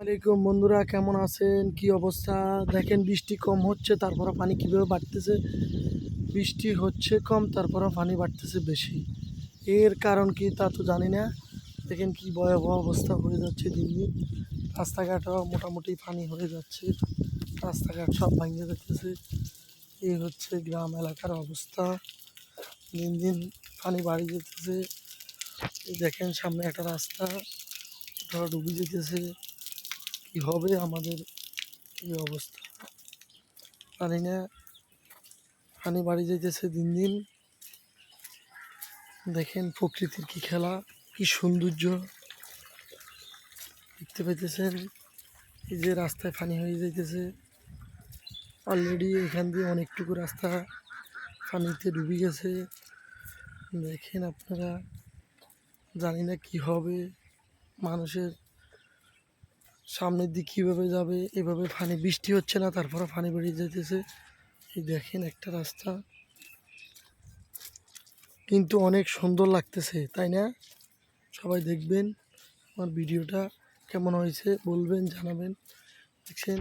আলাইকুম বন্ধুরা, কেমন আছেন? কি অবস্থা? দেখেন, বৃষ্টি কম হচ্ছে, তারপরে পানি কিভাবে বাড়তেছে। বৃষ্টি হচ্ছে কম, তারপরে পানি বাড়তেছে বেশি। এর কারণ কি তা তো জানি না। দেখেন কি ভয়াবহ অবস্থা হয়ে যাচ্ছে দিন দিন। রাস্তাঘাটও মোটামুটি পানি হয়ে যাচ্ছে, রাস্তাঘাট সব ভেঙে যাচ্ছে। এই হচ্ছে গ্রাম এলাকার অবস্থা। দিন দিন পানি বাড়ি যেতেছে। এই দেখেন সামনে একটা রাস্তা, ওটা ডুবে যেতেছে। কি হবে আমাদের, কি অবস্থা জানি না। পানি বাড়ি যাইতেছে দিন দিন। দেখেন প্রকৃতির কি খেলা, কি সৌন্দর্য দেখতে পাইতেছেন। এই যে রাস্তায় পানি হয়ে যাইতেছে, অলরেডি এখান দিয়ে অনেকটুকু রাস্তা পানিতে ডুবে গেছে। দেখেন আপনারা, জানি না কি হবে মানুষের, সামনের দিক কীভাবে যাবে। এভাবে পানি, বৃষ্টি হচ্ছে না, তারপরে পানি বেরিয়ে যাইতেছে। এই দেখেন একটা রাস্তা, কিন্তু অনেক সুন্দর লাগতেছে, তাই না? সবাই দেখবেন আমার ভিডিওটা, কেমন হয়েছে বলবেন, জানাবেন। দেখছেন